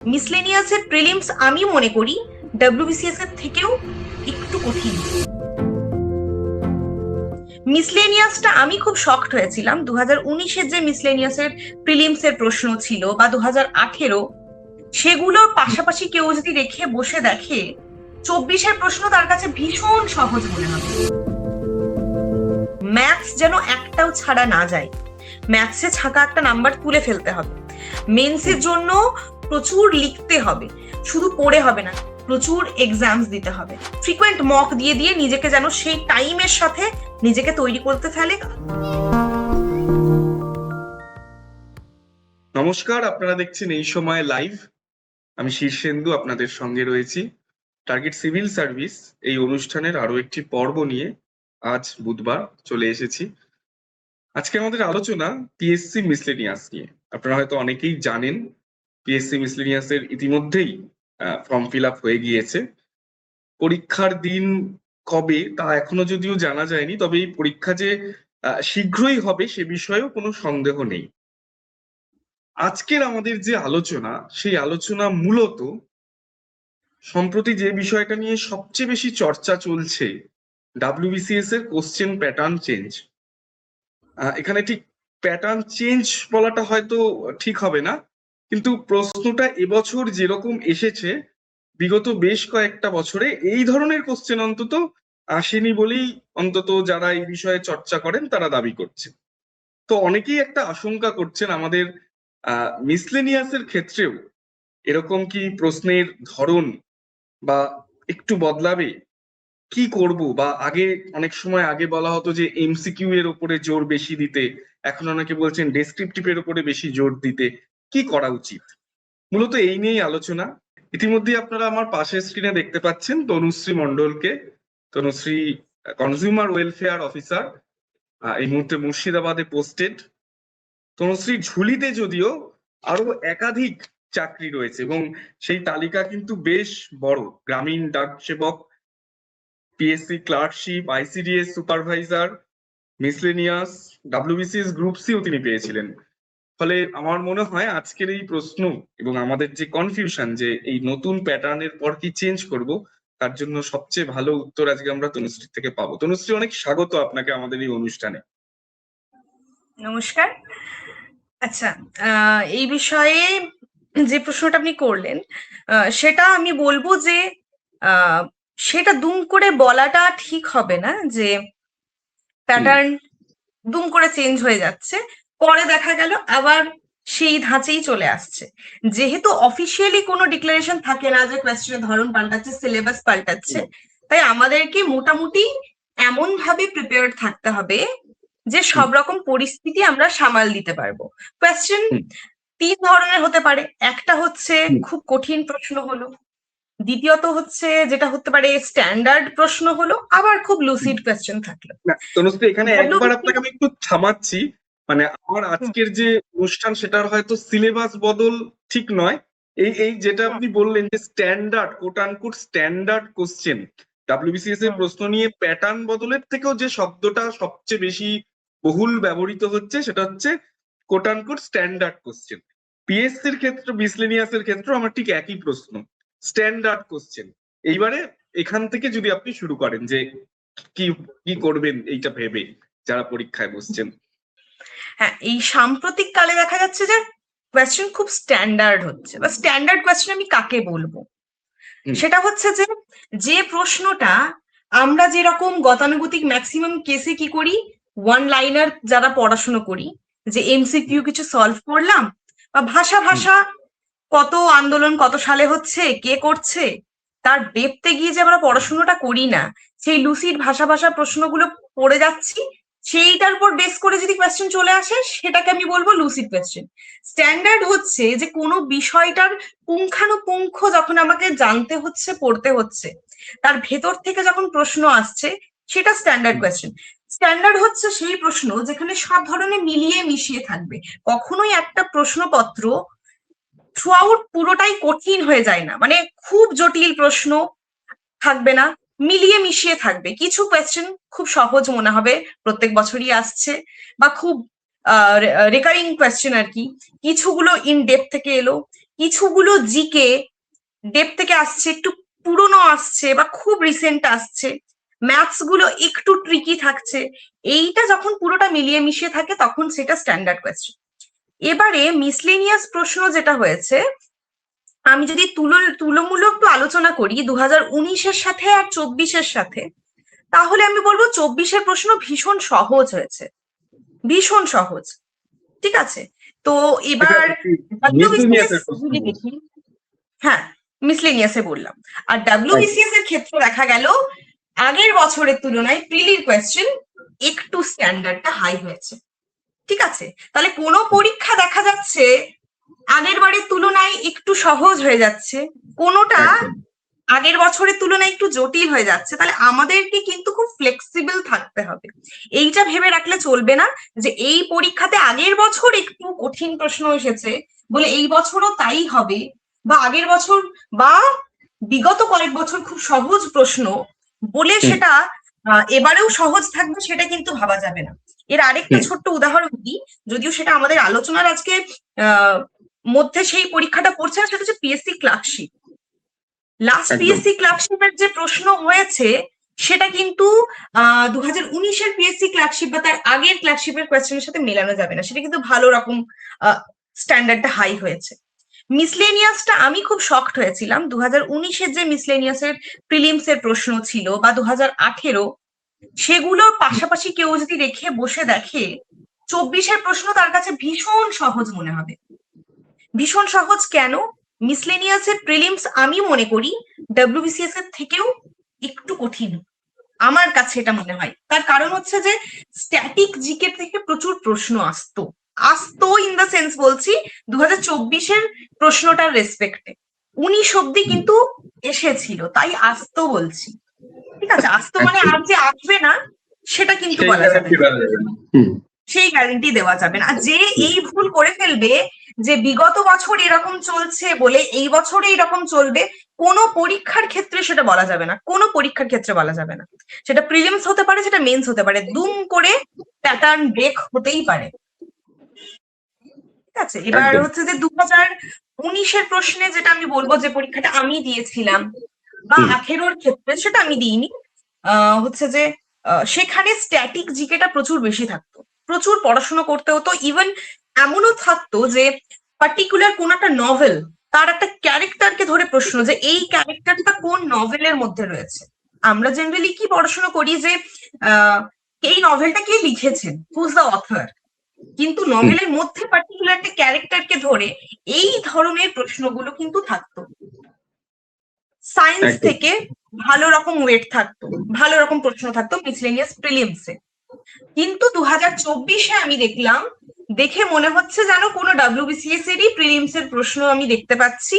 মিসলেনিয়াসের prelims আমি মনে করি ডব্লিউবিসিএস এর থেকেও একটু কঠিন। মিসলেনিয়াসটা আমি খুব শকড হয়েছিলাম 2019-এর যে মিসলেনিয়াসের প্রিলিমস এর প্রশ্ন ছিল বা 2018, সেগুলোর পাশাপাশি কেউ যদি রেখে বসে দেখে 24-এর প্রশ্ন তার কাছে ভীষণ সহজ মনে হবে। ম্যাথস যেন একটাও ছাড়া না যায়, ম্যাথসে ছাকা একটা নাম্বার তুলে ফেলতে হবে। মেন্সের জন্য প্রচুর লিখতে হবে, শুধু পড়ে হবে না, প্রচুর এক্সামস দিতে হবে, ফ্রিকোয়েন্ট মক দিয়ে দিয়ে নিজেকে যেন সেই টাইমের সাথে নিজেকে তৈরি করতে ফেলে। নমস্কার, আপনারা দেখছেন এই সময় লাইভ। আমি শীর্ষেন্দু আপনাদের সঙ্গে রয়েছি। টার্গেট সিভিল সার্ভিস এই অনুষ্ঠানের আরো একটি পর্ব নিয়ে আজ বুধবার চলে এসেছি। আজকে আমাদের আলোচনা পিএসসি মিসলেনিয়াস নিয়ে। আপনারা হয়তো অনেকেই জানেন পিএসসি মিসলেনিয়াসের ইতিমধ্যেই ফর্ম ফিল আপ হয়ে গিয়েছে। পরীক্ষার দিন কবে তা এখনো যদিও জানা যায়নি, তবে এই পরীক্ষা যে শীঘ্রই হবে সে বিষয়েও কোনো সন্দেহ নেই। আজকের আমাদের যে আলোচনা, সেই আলোচনা মূলত সম্প্রতি যে বিষয়টা নিয়ে সবচেয়ে বেশি চর্চা চলছে, ডাব্লিউবিসিএস এর কোশ্চেন প্যাটার্ন চেঞ্জ। এখানে ঠিক প্যাটার্ন চেঞ্জ বলাটা হয়তো ঠিক হবে না, কিন্তু প্রশ্নটা এবছর যেরকম এসেছে বিগত বেশ কয়েকটা বছরে এই ধরনের কোশ্চেন অন্তত আসেনি বলেই অন্তত যারা এই বিষয়ে চর্চা করেন তারা দাবি করছেন। তো অনেকেই একটা আশঙ্কা করছেন আমাদের মিসলেনিয়াসের ক্ষেত্রেও এরকম কি প্রশ্নের ধরন বা একটু বদলাবে, কি করব, বা আগে অনেক সময় আগে বলা হতো যে এমসিকিউ এর উপরে জোর বেশি দিতে, এখন অনেকে বলছেন ডেসক্রিপটিভের উপরে বেশি জোর দিতে, কি করা উচিত, মূলত এই নিয়েই আলোচনা। ইতিমধ্যে আপনারা আমার পাশের স্ক্রিনে দেখতে পাচ্ছেন তনুশ্রী মণ্ডলকে। তনুশ্রী কনজিউমার ওয়েলফেয়ার অফিসার, এই মুহূর্তে মুর্শিদাবাদে পোস্টেড। তনুশ্রীর ঝুলিতে যদিও আরো একাধিক চাকরি রয়েছে এবং সেই তালিকা কিন্তু বেশ বড়। গ্রামীণ ডাক সেবক, PSC clerkship, ICDS supervisor, miscellaneous, WBCS group সিও তিনি পেয়েছিলেন। ফলে আমার মনে হয় আজকের এই প্রশ্ন এবং আমাদের যে কনফিউশন যে এই নতুন প্যাটার্নের পর কি চেঞ্জ করব, তার জন্য সবচেয়ে ভালো উত্তর আজকে আমরা তনুশ্রী থেকে পাবো। তনুশ্রী, অনেক স্বাগত আপনাকে আমাদের এই অনুষ্ঠানে। নমস্কার। আচ্ছা, এই বিষয়ে যে প্রশ্নটা আপনি করলেন, সেটা আমি বলবো যে সেটা দুম করে বলাটা ঠিক হবে না যে প্যাটার্ন দুম করে চেঞ্জ হয়ে যাচ্ছে, পরে দেখা গেল আবার সেই ধাঁচেই চলে আসছে। যেহেতু অফিসিয়ালি কোনো ডিক্লারেশন থাকে না যে কোয়েশ্চেনের ধরন পাল্টাচ্ছে, সিলেবাস পাল্টাচ্ছে, তাই আমাদেরকে মোটামুটি এমন ভাবে প্রিপেয়ার্ড থাকতে হবে যে সব রকম পরিস্থিতি আমরা সামাল দিতে পারবো। কোয়েশ্চেন তিন ধরনের হতে পারে। একটা হচ্ছে খুব কঠিন প্রশ্ন হলো, দ্বিতীয়ত হচ্ছে যেটা হতে পারে স্ট্যান্ডার্ড প্রশ্ন হলো, আবার খুব লুসিড কোয়েশ্চেন থাকলো। তনুশ্রী, এখানে একবার আপনাকে আমি একটু থামাচ্ছি। মানে আমার আজকের যে অনুষ্ঠান সেটার হয়তো সিলেবাস বদল ঠিক নয়, এই যেটা আপনি বললেন যে standard, coat unquote standard question, WBCS এর প্রশ্ন নিয়ে প্যাটার্ন বদলের থেকেও যে শব্দটা সবচেয়ে বেশি বহুল ব্যবহৃত হচ্ছে সেটা হচ্ছে কোট আনকোট স্ট্যান্ডার্ড কোশ্চেন। পিএসসির ক্ষেত্রে, মিসলেনিয়াসের ক্ষেত্রে আমার ঠিক একই প্রশ্ন, স্ট্যান্ডার্ড কোশ্চেন। এইবারে এখান থেকে যদি আপনি শুরু করেন যে কি কি করবেন এইটা ভেবে যারা পরীক্ষায় বসছেন। হ্যাঁ, এই সাম্প্রতিক কালে দেখা যাচ্ছে যে কোয়েশ্চেন খুব স্ট্যান্ডার্ড হচ্ছে। বা স্ট্যান্ডার্ড কোয়েশ্চেন আমি কাকে বলবো, সেটা হচ্ছে যে যে প্রশ্নটা আমরা যেরকম গতানুগতিক ম্যাক্সিমাম কেসে কি করি, ওয়ান লাইনার যারা পড়াশুনো করি, যে এমসিকিউ কিছু সলভ করলাম, বা ভাষা ভাষা কত আন্দোলন কত সালে হচ্ছে, কে করছে, তার ডেপতে গিয়ে যে আমরা পড়াশুনোটা করি না, সেই লুসিড ভাষা ভাষা প্রশ্নগুলো পড়ে যাচ্ছি, সেইটার উপর বেস করে যদি কোয়েশ্চেন চলে আসে সেটাকে আমি বলবো লুসিড কোয়েশ্চেন। স্ট্যান্ডার্ড হচ্ছে যে কোনো বিষয়টার পুঙ্খানুপুঙ্খ যখন আমাকে জানতে হচ্ছে, পড়তে হচ্ছে, তার ভেতর থেকে যখন প্রশ্ন আসছে, সেটা স্ট্যান্ডার্ড কোয়েশ্চেন। স্ট্যান্ডার্ড হচ্ছে সেই প্রশ্ন যেখানে সব ধরনের মিলিয়ে মিশিয়ে থাকবে। কখনোই একটা প্রশ্নপত্র থ্রু আউট পুরোটাই কঠিন হয়ে যায় না, মানে খুব জটিল প্রশ্ন থাকবে না, মিলিয়ে মিশিয়ে থাকবে। কিছু কোয়েশ্চেন খুব সহজ মনে হবে, প্রত্যেক বছরই আসছে, বা খুব রেকারিং কোয়েশ্চেন আর কি, কিছুগুলো ইন ডেপথ থেকে এলো, কিছুগুলো জিকে ডেপ থেকে আসছে, একটু পুরনো আসছে বা খুব রিসেন্ট আসছে, ম্যাথস গুলো একটু ট্রিকি থাকছে। এইটা যখন পুরোটা মিলিয়ে মিশিয়ে থাকে তখন সেটা স্ট্যান্ডার্ড কোয়েশ্চেন। এবারে মিসলেনিয়াস প্রশ্ন যেটা হয়েছে, আমি যদি তুলমূলক একটু আলোচনা করি 2019-এর সাথে আর 24-এর সাথে, তাহলে আমি বলবো 24-এর প্রশ্ন ভীষণ সহজ হয়েছে, ভীষণ সহজ। ঠিক আছে, তো এবার WBCS যদি দেখি, হ্যাঁ মিসলেনিয়াসে বললাম। আর WBCS এর ক্ষেত্রে দেখা গেল আগের বছরের তুলনায় প্রিলির কোয়েশ্চেন একটু স্ট্যান্ডার্ডটা হাই হয়েছে। ঠিক আছে, তাহলে কোনো পরীক্ষা দেখা যাচ্ছে আগের বারের তুলনায় একটু সহজ হয়ে যাচ্ছে, কোনোটা আগের বছরের তুলনায় একটু জটিল হয়ে যাচ্ছে, তাহলে আমাদেরকে কিন্তু খুব ফ্লেক্সিবল থাকতে হবে। এইটা ভেবে রাখলে চলবে না যে এই পরীক্ষাতে আগের বছর একটু কঠিন প্রশ্ন এসেছে বলে এই বছরও তাই হবে, বা আগের বছর বা বিগত কয়েক বছর খুব সহজ প্রশ্ন বলে সেটা এবারেও সহজ থাকবে, সেটা কিন্তু ভাবা যাবে না। এর আরেকটা ছোট্ট উদাহরণ দিই, যদিও সেটা আমাদের আলোচনার আজকে মধ্যে সেই পরীক্ষাটা পড়ছে না, সেটা হচ্ছে পিএসসি ক্লার্কশিপ। লাস্ট পিএসসি ক্লার্কশিপের যে প্রশ্ন হয়েছে সেটা কিন্তু 2019-এর পিএসসি ক্লার্কশিপ বা তার আগের ক্লার্কশিপের কোয়েশ্চেনের সাথে মেলানো যাবে না, সেটা কিন্তু ভালো রকম স্ট্যান্ডার্ডটা হাই হয়েছে। মিসলেনিয়াসটা আমি খুব শকড হয়েছিলাম, 2019-এর যে মিসলেনিয়াসের প্রিলিমস এর প্রশ্ন ছিল বা 2018, সেগুলোর পাশাপাশি কেউ যদি রেখে বসে দেখে 24-এর প্রশ্ন তার কাছে ভীষণ সহজ মনে হবে। ভীষণ সহজ কেন? মিসলেনিয়াসের প্রিলিমস আমি মনে করি WBCS এর থেকেও একটু কঠিন, আমার কাছে এটা মনে হয়। তার কারণ হচ্ছে যে স্ট্যাটিক জিকে থেকে প্রচুর প্রশ্ন আসতো ইন দ্য সেন্স বলছি 2024-এর প্রশ্নটার রেসপেক্টে 19 অব্দি কিন্তু এসেছিল, তাই আসতো বলছি। ঠিক আছে, আসতো মানে আর যে আসবে না সেটা কিন্তু বলা যাবে না, সেই গ্যারান্টি দেওয়া যাবে না। আর যে এই ভুল করে ফেলবে যে বিগত বছর এরকম চলছে বলে এই বছরে এরকম চলবে, কোনো পরীক্ষার ক্ষেত্রে সেটা বলা যাবে না, কোনো পরীক্ষার ক্ষেত্রে বলা যাবে না। সেটা প্রিলিমস হতে পারে, সেটা মেন্স হতে পারে, দুম করে প্যাটার্ন ব্রেক হতেই পারে। ঠিক আছে, এবার হচ্ছে যে 2019-এর প্রশ্নে যেটা আমি বলবো, যে পরীক্ষাটা আমি দিয়েছিলাম বা 18-ওর ক্ষেত্রে সেটা আমি দিইনি, হচ্ছে যে সেখানে স্ট্যাটিক জিকেটা প্রচুর বেশি থাকতো, প্রচুর পড়াশোনা করতে হতো। ইভেন এমনও থাকতো যে পার্টিকুলার কোন একটা নভেল, তার একটা ক্যারেক্টারকে ধরে প্রশ্ন যে এই ক্যারেক্টারটা কোন নভেলের মধ্যে রয়েছে। আমরা জেনারেলি কি পড়াশোনা করি যে এই নভেলটা কে লিখেছেন, হুজ দ্য অথর, কিন্তু নভেলের মধ্যে পার্টিকুলার একটা ক্যারেক্টারকে ধরে এই ধরনের প্রশ্নগুলো কিন্তু থাকতো। সায়েন্স থেকে ভালো রকম ওয়েট থাকতো, ভালো রকম প্রশ্ন থাকতো মিসলেনিয়াস প্রিলিমসে। কিন্তু 2024-এ আমি দেখলাম, দেখে মনে হচ্ছে যেন কোনো WBCS এরই প্রিলিমস এর প্রশ্ন আমি দেখতে পাচ্ছি,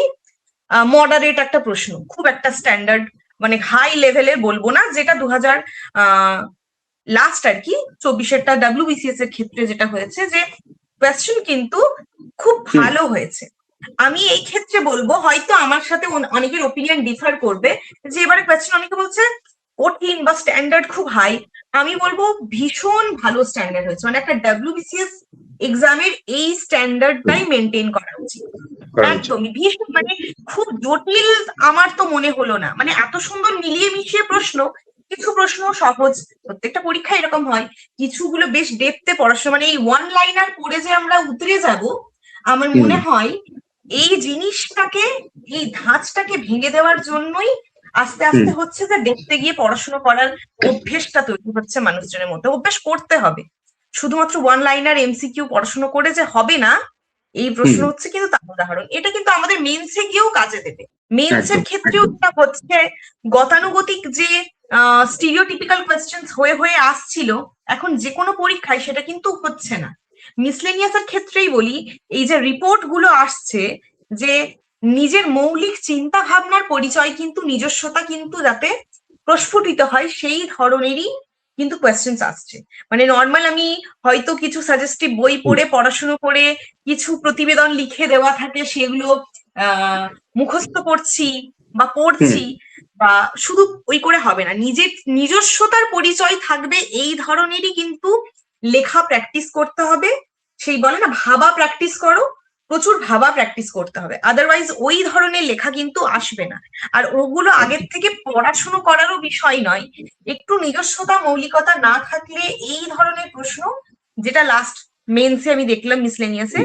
মডারেট একটা প্রশ্ন, খুব একটা স্ট্যান্ডার্ড মানে হাই লেভেলের বলবো না, যেটা 2000 লাস্ট আর কি 24-এরটা WBCS এর ক্ষেত্রে যেটা হয়েছে, যে কোয়েশ্চেন কিন্তু খুব ভালো হয়েছে। আমি এই ক্ষেত্রে বলবো, হয়তো আমার সাথে অনেকের ওপিনিয়ন ডিফার করবে, যে এবারে কোয়েশ্চেন অনেকে বলছে কঠিন বা স্ট্যান্ডার্ড খুব হাই, আমি বলবো ভীষণ ভালো স্ট্যান্ডার্ড হয়েছে। মানে একটা WBCS এক্সামের এই স্ট্যান্ডার্ডটাই মেনটেন করা উচিত, একদমই ভীষণ, মানে খুব জটিল আমার তো মনে হলো না। মানে এত সুন্দর মিলিয়ে মিশিয়ে প্রশ্ন, কিছু প্রশ্ন সহজ, প্রত্যেকটা পরীক্ষা এরকম হয়, কিছুগুলো বেশ ডেপথে পড়াশোনা, মানে এই ওয়ান লাইনার পড়ে যে আমরা উতরে যাব, আমার মনে হয় এই জিনিসটাকে, এই ধাঁচটাকে ভেঙে দেওয়ার জন্যই আস্তে আস্তে হচ্ছে যে দেখতে গিয়ে পড়াশোনা করার অভ্যেসটা তৈরি হচ্ছে মানুষজনের মধ্যে। অভ্যেস করতে হবে, শুধুমাত্র ওয়ান লাইনার এমসিকিউ পড়াশোনা করে যে হবে না এই প্রশ্ন হচ্ছে কিন্তু তার উদাহরণ। এটা কিন্তু আমাদের মেন্সে গিয়েও কাজে দেবে। মেন্সের ক্ষেত্রেও যেটা হচ্ছে, গতানুগতিক যে স্টিরিওটিপিক্যাল কোয়েশ্চেন্স হয়ে হয়ে আসছিল, এখন যে কোনো পরীক্ষায় সেটা কিন্তু হচ্ছে না। মিসলেনিয়াসের ক্ষেত্রেই বলি, এই যে রিপোর্ট গুলো আসছে, যে নিজের মৌলিক চিন্তা ভাবনার পরিচয় কিন্তু নিজস্বতা কিন্তু যাতে প্রস্ফুটিত হয়, সেই ধরনেরই কিন্তু কোয়েশ্চেন্স আসছে। মানে নর্মাল আমি হয়তো কিছু সাজেস্টিভ বই পড়ে পড়াশুনো করে কিছু প্রতিবেদন লিখে দেওয়া থাকে, সেগুলো মুখস্থ করছি বা পড়ছি, বা শুধু ওই করে হবে না, নিজস্বতার পরিচয় থাকবে, এই ধরনেরই কিন্তু লেখা প্র্যাকটিস করতে হবে। সেই বলে না, ভাবা প্র্যাকটিস করো, প্রচুর ভাবা প্র্যাকটিস করতে হবে, আদারওয়াইজ ওই ধরনের লেখা কিন্তু আসবে না। আর ওগুলো আগের থেকে পড়াশুনো করারও বিষয় নয়, একটু নিজস্বতা মৌলিকতা না থাকলে এই ধরনের প্রশ্ন, যেটা লাস্ট মেন্সে আমি দেখলাম মিসলেনিয়াসে,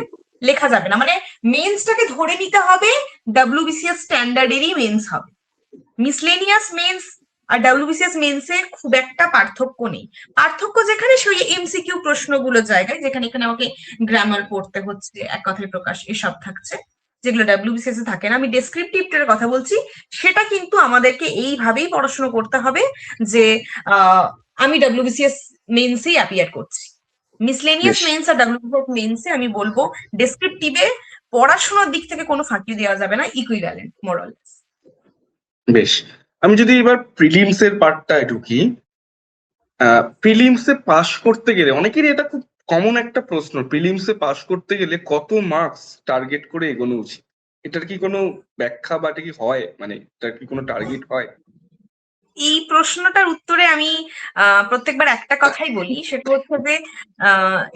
লেখা যাবে না। মানে মেন্সটাকে ধরে নিতে হবে ডাব্লিউবিসিএস স্ট্যান্ডার্ডেরই মেন্স হবে, মিসলেনিয়াস মেন্স আর ডাব্লিউবিসিএস মেন্সের খুব একটা পার্থক্য নেই। পার্থক্য যেখানে সেই এমসিকিউ প্রশ্নগুলো জায়গায়, যেখানে এখানে আমাকে গ্রামার পড়তে হচ্ছে, এক কথায় প্রকাশ, এসব থাকছে, যেগুলো ডাব্লিউবিসিএস এ থাকে না। আমি ডেসক্রিপটিভটার কথা বলছি, সেটা কিন্তু আমাদেরকে এইভাবেই পড়াশোনা করতে হবে যে আমি ডাব্লিউবিসিএস মেন্সেই অ্যাপিয়ার করছি। মিসলেনিয়াস মেন্স আর ডাব্লিউবিসিএস মেন্সে আমি বলবো ডেসক্রিপটিভে পড়াশোনার দিক থেকে কোনো ফাঁকি দেওয়া যাবে না, ইকুইভ্যালেন্ট মোরাললেস। বেশ, আমি যদি এবার প্রিলিমস এর পার্টটায় ঢুকি, প্রিলিমসে পাশ করতে গেলে অনেকেরই এটা খুব কমন একটা প্রশ্ন, প্রিলিমসে পাশ করতে গেলে কত মার্কস টার্গেট করে এগোনো উচিত? এটার কি কোনো ব্যাখ্যা বা এটা কি হয়, মানে এটার কি কোনো টার্গেট হয়? এই প্রশ্নটার উত্তরে আমি প্রত্যেকবার একটা কথাই বলি, সেটা হচ্ছে যে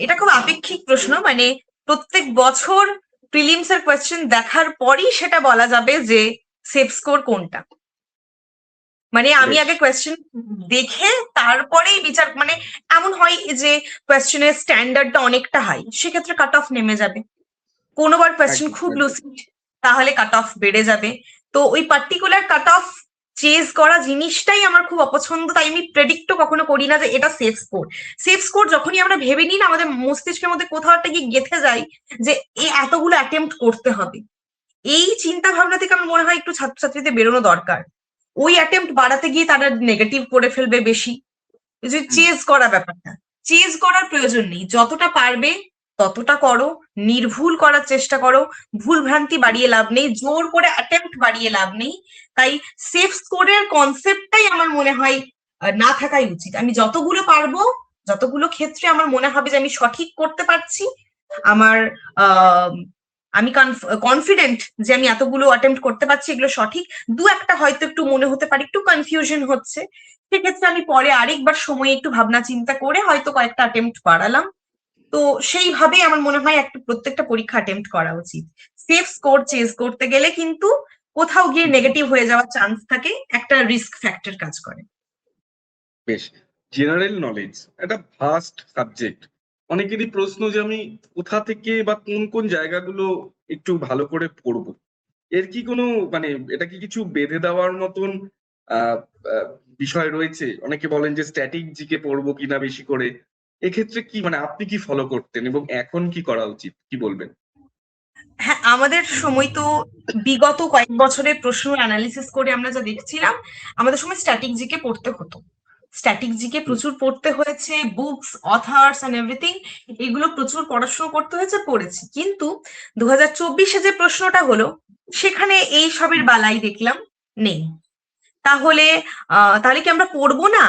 এটা খুব আপেক্ষিক প্রশ্ন। মানে প্রত্যেক বছর প্রিলিমস এর কোয়েশ্চেন দেখার পরই সেটা বলা যাবে যে সেফ স্কোর কোনটা। মানে আমি আগে কোয়েশ্চেন দেখে তারপরেই বিচার, মানে এমন হয় যে কোয়েশ্চেনের স্ট্যান্ডার্ডটা অনেকটা হাই, সেক্ষেত্রে কাট অফ নেমে যাবে। কোনোবার কোয়েশ্চেন খুব লুসিড, তাহলে কাট অফ বেড়ে যাবে। তো ওই পার্টিকুলার কাট অফ চেজ করা জিনিসটাই আমার খুব অপছন্দ, তাই আমি প্রেডিক্টও কখনো করি না যে এটা সেফ স্কোর। সেফ স্কোর যখনই আমরা ভেবে নিই না, আমাদের মস্তিষ্কের মধ্যে কোথাও একটা গিয়ে গেঁথে যায় যে এতগুলো অ্যাটেম্প্ট করতে হবে। এই চিন্তা ভাবনা থেকে আমার মনে হয় একটু ছাত্রছাত্রীদের বেরোনো দরকার। ওই অ্যাটেম্প্ট বাড়াতে গিয়ে তারা নেগেটিভ করে ফেলবে বেশি। যে চেজ করা ব্যাপারটা, চেজ করার প্রয়োজন নেই, যতটা পারবে ততটা করো, নির্ভুল করার চেষ্টা করো, ভুল ভ্রান্তি বাড়িয়ে লাভ নেই, জোর করে অ্যাটেম্প্ট বাড়িয়ে লাভ নেই। তাই সেফ স্কোরের কনসেপ্টটাই আমার মনে হয় না থাকাই উচিত। আমি যতগুলো পারবো, যতগুলো ক্ষেত্রে আমার মনে হবে যে আমি সঠিক করতে পারছি, আমার আমি কনফিডেন্ট যে আমি এতগুলো অ্যাটেম্প্ট করতে পারছি, এগুলো সঠিক, দু একটা হয়তো একটু মনে হতে পারে একটু কনফিউশন হচ্ছে, সেক্ষেত্রে আমি পরে আরেকবার সময় একটু ভাবনা চিন্তা করে হয়তো কয়েকটা অ্যাটেম্প্ট বাড়ালাম। তো সেইভাবেই আমার মনে হয় একটা প্রত্যেকটা পরীক্ষা অ্যাটেম্প্ট করা উচিত। সেফ স্কোর চেজ করতে গেলে কিন্তু কোথাও গিয়ে নেগেটিভ হয়ে যাওয়ার চান্স থাকে, একটা রিস্ক ফ্যাক্টর কাজ করে। বেশ, জেনারেল নলেজ একটা ভাস্ট সাবজেক্ট, অনেকেরই প্রশ্ন যে আমি কোথা থেকে বা কোন কোন জায়গাগুলো একটু ভালো করে পড়বো, এর কি কোনো মানে এটা কি কিছু বেঁধে দেওয়ার মতন আহ আহ, বিষয় রয়েছে? অনেকে বলেন যে স্ট্যাটিক জিকে পড়বো কিনা বেশি করে, এক্ষেত্রে কি মানে আপনি কি ফলো করতেন এবং এখন কি করা উচিত, কি বলবেন? হ্যাঁ, আমাদের সময় তো বিগত কয়েক বছরের প্রশ্ন অ্যানালিসিস করে আমরা যা দেখছিলাম, আমাদের সময় স্ট্যাটিক জিকে পড়তে হতো। স্ট্যাটিক জিকে প্রচুর পড়তে হয়েছে, বুকস, অথার্স এন্ড এভরিথিং, এগুলো প্রচুর পড়াশোনা করতে হয়েছে, পড়েছি। কিন্তু 2024-এ যে প্রশ্নটা হলো, সেখানে এই সবের বালাই দেখলাম নেই। তাহলে তাহলে কি আমরা পড়বো না?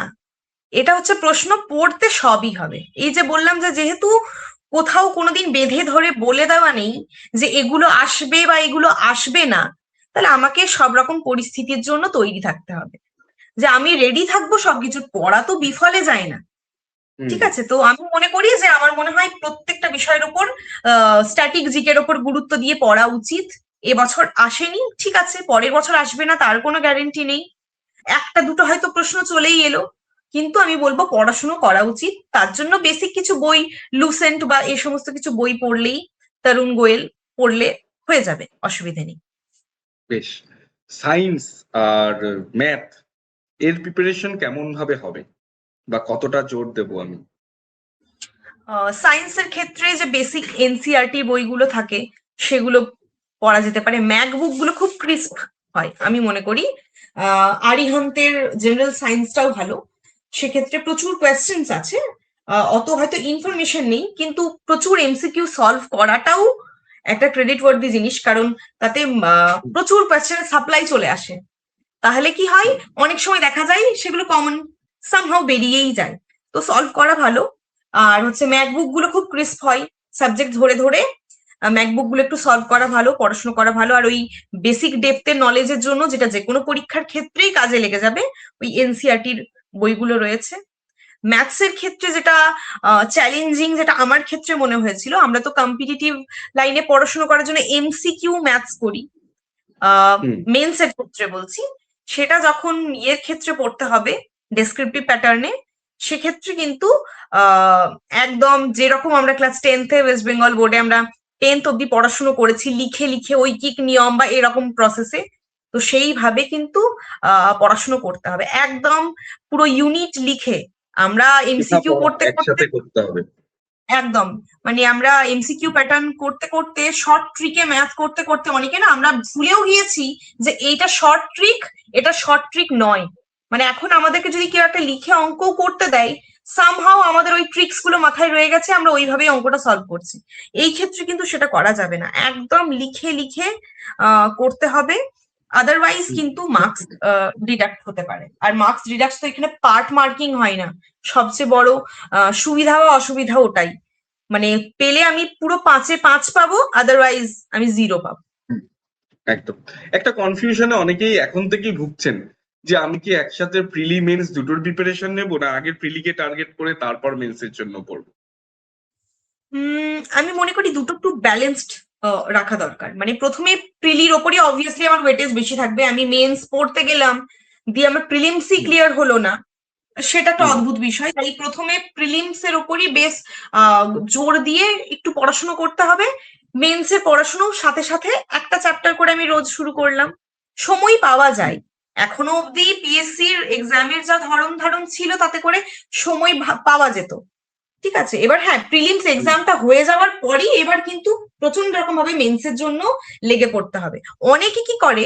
এটা হচ্ছে প্রশ্ন, পড়তে সবই হবে। এই যে বললাম যে যেহেতু কোথাও কোনোদিন বেঁধে ধরে বলে দেওয়া নেই যে এগুলো আসবে বা এগুলো আসবে না, তাহলে আমাকে সব রকম পরিস্থিতির জন্য তৈরি থাকতে হবে, যে আমি রেডি থাকবো সবকিছু। পড়া তো বিফলে যায় না, ঠিক আছে? তো আমি মনে করি যে আমার মনে হয় প্রত্যেকটা বিষয়ের উপর স্ট্যাটিক জিকের ওপর গুরুত্ব দিয়ে পড়া উচিত। এবছর আসেনি, ঠিক আছে, পরের বছর আসবে না তার কোনো গ্যারেন্টি নেই, একটা দুটো হয়তো প্রশ্ন চলেই এলো, কিন্তু আমি বলবো পড়াশুনো করা উচিত। তার জন্য বেসিক কিছু বই, লুসেন্ট বা এই সমস্ত কিছু বই পড়লেই, তরুণ গোয়েল পড়লে হয়ে যাবে, অসুবিধা নেই। বেশ, সায়েন্স আর ম্যাথ এর প্রিপারেশন কেমন ভাবে হবে বা কতটা জোর দেবো আমি? সায়েন্সের ক্ষেত্রে যে বেসিক এনসিআরটি বইগুলো থাকে সেগুলো পড়া যেতে পারে। ম্যাক বুক গুলো খুব ক্রিস্প হয় আমি মনে করি। আরিহান্তের জেনারেল সায়েন্সটাও ভালো, সেক্ষেত্রে প্রচুর কোয়েশ্চেন্স আছে, অত হয়তো ইনফরমেশন নেই, কিন্তু প্রচুর এমসিকিউ সলভ করাটাও একটা ক্রেডিট ওয়ার্দি জিনিস, কারণ তাতে প্রচুর কোয়েশ্চেনের সাপ্লাই চলে আসে। তাহলে কি হয়, অনেক সময় দেখা যায় সেগুলো কমন সামহাও বেরিয়েই যায়, তো সলভ করা ভালো। আর হচ্ছে ম্যাকবুক গুলো খুব ক্রিস্প হয়, সাবজেক্ট ধরে ধরে ম্যাকবুক গুলো একটু সলভ করা ভালো, পড়াশোনা করা ভালো। আর ওই বেসিক ডেপথের নলেজের জন্য, যেটা যে কোনো পরীক্ষার ক্ষেত্রেই কাজে লেগে যাবে, ওই এনসিআরটির বইগুলো রয়েছে। ম্যাথসের ক্ষেত্রে যেটা চ্যালেঞ্জিং, যেটা আমার ক্ষেত্রে মনে হয়েছিল, আমরা তো কম্পিটিটিভ লাইনে পড়াশোনা করার জন্য এমসিকিউ ম্যাথস করি, মেন্সের ক্ষেত্রে বলছি, সেটা যখন ইয়ের ক্ষেত্রে পড়তে হবে ডেসক্রিপটিভ প্যাটার্নে, সেক্ষেত্রে কিন্তু একদম যেরকম আমরা ক্লাস 10th ওয়েস্ট বেঙ্গল বোর্ডে আমরা 10th অব্দি পড়াশুনো করেছি লিখে লিখে ঐকিক নিয়ম বা এরকম প্রসেসে, তো সেইভাবে কিন্তু পড়াশুনো করতে হবে একদম পুরো ইউনিট লিখে। আমরা এমসিকিউ করতে করতে একসাথে করতে হবে একদম, মানে আমরা এমসিকিউ প্যাটার্ন করতে করতে শর্ট ট্রিকে ম্যাথ করতে করতে অনেকে না আমরা ভুলেও গিয়েছি যে এইটা শর্ট ট্রিক, এটা শর্ট ট্রিক নয়। মানে এখন আমাদেরকে যদি কেউ একটা লিখে অঙ্ক করতে দেয়, সামহাও আমাদের ওই ট্রিক্স গুলো মাথায় রয়ে গেছে, আমরা ওইভাবেই অঙ্কটা সলভ করছি। এই ক্ষেত্রে কিন্তু সেটা করা যাবে না, একদম লিখে লিখে করতে হবে, আদারওয়াইজ কিন্তু মার্কস ডিডাক্ট হতে পারে। আর মার্কস ডিডাক্ট তো এখানে পার্ট মার্কিং হয় না, সবচেয়ে বড় সুবিধা বা অসুবিধা ওটাই, মানে পেলে আমি পুরো 5-এ 5 পাবো, আদারওয়াইজ আমি 0 পাবো। একদম। একটা কনফিউশনে অনেকেই এখন থেকেই ভুগছেন যে আমি কি একসাথে প্রিলি মেন্স দুটোর প্রিপারেশন নেবো, না আগে প্রিলিকে টার্গেট করে তারপর মেন্সের জন্য পড়বো? আমি মনে করি দুটো একটু ব্যালেন্সড রাখা দরকার। মানে প্রথমে প্রিলির ওপরই অবভিয়াসলি আমার ওয়েটেজ বেশি থাকবে, আমি মেন্স পড়তে গেলাম দিয়ে আমার প্রিলিমসই ক্লিয়ার হলো না, সেটা একটা অদ্ভুত বিষয়। তাই প্রথমে প্রিলিমস এর ওপরই বেশ জোর দিয়ে একটু পড়াশোনা করতে হবে, মেন্সের পড়াশোনাও সাথে সাথে একটা চ্যাপ্টার করে আমি রোজ শুরু করলাম, সময় পাওয়া যায়। এখনো অব্দি পিএসসির এক্সামের যা ধরন ধারণ ছিল তাতে করে সময় পাওয়া যেত, ঠিক আছে। এবার হ্যাঁ, প্রিলিমস এক্সামটা হয়ে যাওয়ার পরই এবার কিন্তু প্রচন্ড রকম ভাবে মেন্সের জন্য লেগে পড়তে হবে। অনেকে কি করে,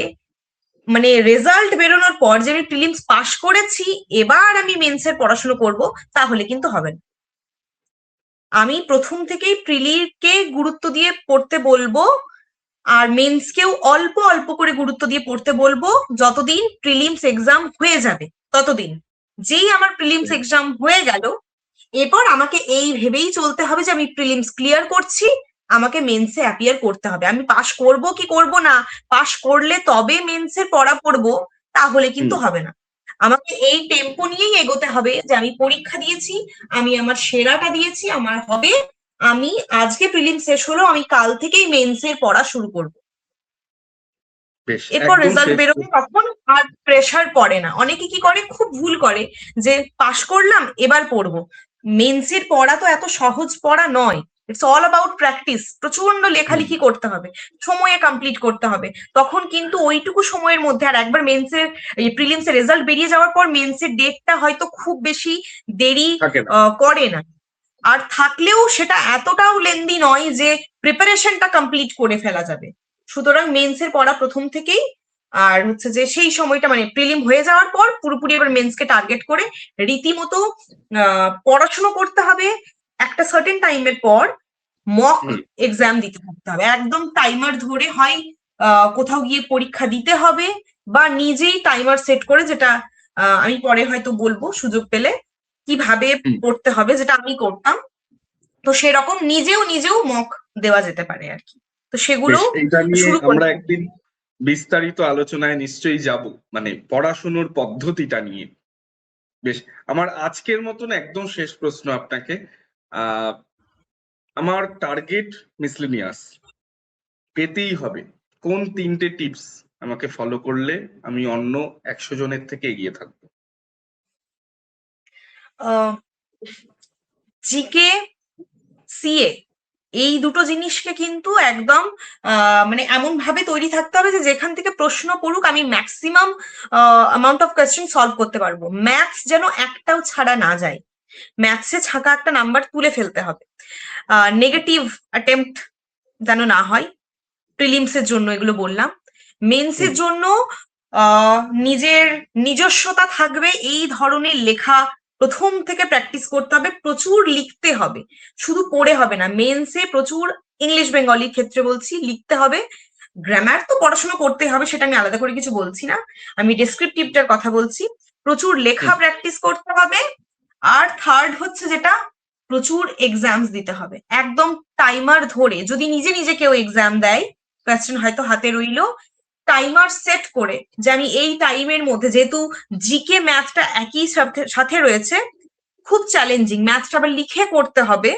মানে রেজাল্ট বেরোনোর পর যে আমি প্রিলিমস পাশ করেছি এবার আমি মেন্সের পড়াশোনা করব, তাহলে কিন্তু হবে না। আমি প্রথম থেকেই প্রিলিকে গুরুত্ব দিয়ে পড়তে বলবো, আর মেন্সকেও অল্প অল্প করে গুরুত্ব দিয়ে পড়তে বলবো, যতদিন প্রিলিমস এক্সাম হয়ে যাবে ততদিন। যেই আমার প্রিলিমস এক্সাম হয়ে গেল, এরপর আমাকে এই ভেবেই চলতে হবে যে আমি প্রিলিমস ক্লিয়ার করছি, আমাকে মেন্সে অ্যাপিয়ার করতে হবে। আমি পাশ করব কি করব না, পাশ করলে তবে মেন্সের পড়া পড়বো, তাহলে কিন্তু হবে না। আমাকে এই টেম্পো নিয়েই এগোতে হবে যে আমি পরীক্ষা দিয়েছি, আমি আমার সেরাটা দিয়েছি, আমার হবে, আমি আজকে প্রিলিমস শেষ হলো, আমি কাল থেকেই মেন্সের পড়া শুরু করব। এরপর রেজাল্ট বেরোবে তখন আর প্রেসার পড়ে না। অনেকে কি করে, খুব ভুল করে যে পাশ করলাম এবার পড়বো। মেন্সের পড়া তো এত সহজ পড়া নয়, ইটস অল অ্যাবাউট প্র্যাকটিস। প্রচন্ড লেখালেখি করতে হবে, সময়ে কমপ্লিট করতে হবে, তখন কিন্তু ওইটুকু সময়ের মধ্যে, আর একবার মেন্সের প্রিলিমসের রেজাল্ট বেরিয়ে যাওয়ার পর মেন্সের ডেটটা হয়তো খুব বেশি দেরি করে না, আর থাকলেও সেটা এতটাও লেন্দি নয় যে প্রিপারেশনটা কমপ্লিট করে ফেলা যাবে। সুতরাং মেন্সের পড়া প্রথম থেকেই, আর হচ্ছে যে সেই সময়টা মানে প্রিলিম হয়ে যাওয়ার পর পুরোপুরি এবার মেন্সকে টার্গেট করে রীতিমতো পড়াশুনো করতে হবে। একটা সার্টেন টাইমের পর মক এক্সাম দিতে থাকতে হবে, একদম টাইমার ধরে, হয় কোথাও গিয়ে পরীক্ষা দিতে হবে, বা নিজেই টাইমার সেট করে, যেটা আমি পরে হয়তো বলবো সুযোগ পেলে কিভাবে পড়তে হবে, যেটা আমি করতাম। তো সেরকম নিজেও মক দেওয়া যেতে পারে আর কি। তো সেগুলো শুরু আমরা একদিন বিস্তারিত আলোচনায় নিশ্চয়ই যাব, মানে পড়াশুনোর পদ্ধতিটা নিয়ে। বেশ, আমার আজকের মতন একদম শেষ প্রশ্ন আপনাকে। আমার টার্গেট মিসলেনিয়াস পেতেই হবে, কোন 3টে টিপস আমাকে ফলো করলে আমি অন্য 100 জনের থেকে এগিয়ে থাকবো? জিকে, সিএ, এই দুটো জিনিসকে কিন্তু একদম মানে এমন ভাবে তৈরি থাকতে হবে যে যেখান থেকে প্রশ্ন পড়ুক আমি maximum amount of question solve করতে পারবো। ম্যাথস যেন একটাও ছাড়া না যায়, ম্যাথসে ছাকা একটা নাম্বার তুলে ফেলতে হবে, নেগেটিভ অ্যাটেম্পট যেন না হয়। প্রিলিমসের জন্য এগুলো বললাম। মেন্সের জন্য নিজের নিজস্বতা থাকবে, এই ধরনের লেখা প্রথম থেকে প্র্যাকটিস করতে হবে, প্রচুর লিখতে হবে, শুধু পড়ে হবে না। মেন্সে প্রচুর ইংলিশ বেঙ্গলির ক্ষেত্রে বলছি লিখতে হবে, গ্রামার তো পড়াশোনা করতে হবে, সেটা আমি আলাদা করে কিছু বলছি না, আমি ডেসক্রিপটিভটার কথা বলছি। প্রচুর লেখা প্র্যাকটিস করতে হবে। আর থার্ড হচ্ছে যেটা, প্রচুর এক্সামস দিতে হবে, একদম টাইমার ধরে। যদি নিজে নিজে কেউ এক্সাম দেয়, কোয়েশ্চেন হয়তো হাতে রইলো, টাইমার সেট করে যে আমি এই টাইমের মধ্যে, যেহেতু জিকে ম্যাথটা একই সাথে রয়েছে, খুব চ্যালেঞ্জিং, ম্যাথটা আবার লিখে করতে হবে,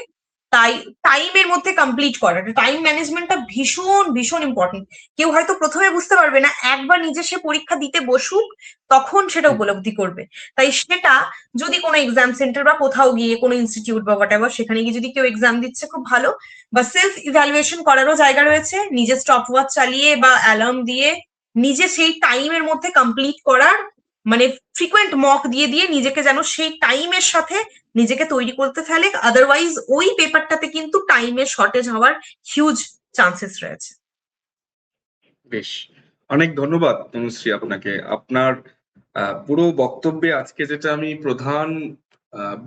তাই টাইমের মধ্যে কমপ্লিট করা, টাইম ম্যানেজমেন্টটা ভীষণ ভীষণ ইম্পর্টেন্ট। কেউ হয়তো প্রথমে বুঝতে পারবে না, একবার নিজে সে পরীক্ষা দিতে বসুক তখন সেটা উপলব্ধি করবে। তাই সেটা যদি কোনো এক্সাম সেন্টার বা কোথাও গিয়ে কোনো ইনস্টিটিউট বা হোয়াট এভার সেখানে গিয়ে যদি কেউ এক্সাম দিচ্ছে খুব ভালো, বা সেলফ ইভ্যালুয়েশন করারও জায়গা রয়েছে, নিজে স্টপ ওয়াচ চালিয়ে বা অ্যালার্ম দিয়ে নিজে সেই টাইমের মধ্যে কমপ্লিট করার, মানে ফ্রিকোয়েন্ট মক দিয়ে দিয়ে নিজেকে যেন সেই টাইমের সাথে নিজেকে তৈরি করতে ফেলে, আদারওয়াইজ ওই পেপারটাতে কিন্তু টাইমের শর্টেজ হওয়ার হিউজ চান্সেস রয়েছে। বেশ, অনেক ধন্যবাদ তনুশ্রী আপনাকে। আপনার পুরো বক্তব্যে আজকে যেটা আমি প্রধান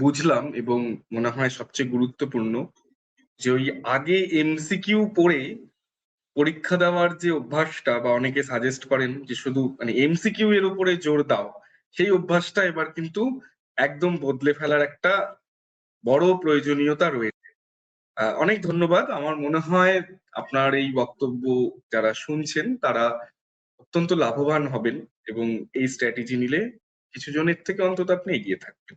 বুঝলাম এবং মনে হয় সবচেয়ে গুরুত্বপূর্ণ, যে ওই আগে এমসিকিউ পড়ে পরীক্ষা দেওয়ার যে অভ্যাসটা, বা অনেকে সাজেস্ট করেন যে শুধু মানে এমসিকিউ এর উপরে জোর দাও, সেই অভ্যাসটা এবার কিন্তু একদম বদলে ফেলার একটা বড় প্রয়োজনীয়তা রয়েছে। অনেক ধন্যবাদ। আমার মনে হয় আপনার এই বক্তব্য যারা শুনছেন তারা অত্যন্ত লাভবান হবেন এবং এই স্ট্র্যাটেজি নিলে কিছু জনের থেকে অন্তত আপনি এগিয়ে থাকবেন।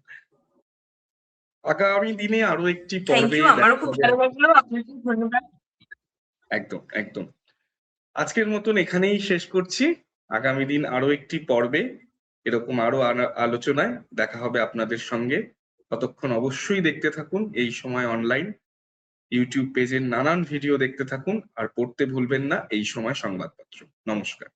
আগামী দিনে আরো একটি থ্যাংক পর্বে ইউ, আমারও খুব দেখা ভালো হবে। লাগলো, আপনাকে ধন্যবাদ। একদম একদম। আজকের মতন এখানেই শেষ করছি। আগামী দিন আরো একটি পর্বে এরকম আরো আলোচনায় দেখা হবে আপনাদের সঙ্গে। ততক্ষণ অবশ্যই দেখতে থাকুন এই সময় অনলাইন। ইউটিউব পেজের নানান ভিডিও দেখতে থাকুন, আর পড়তে ভুলবেন না এই সময় সংবাদপত্র। নমস্কার।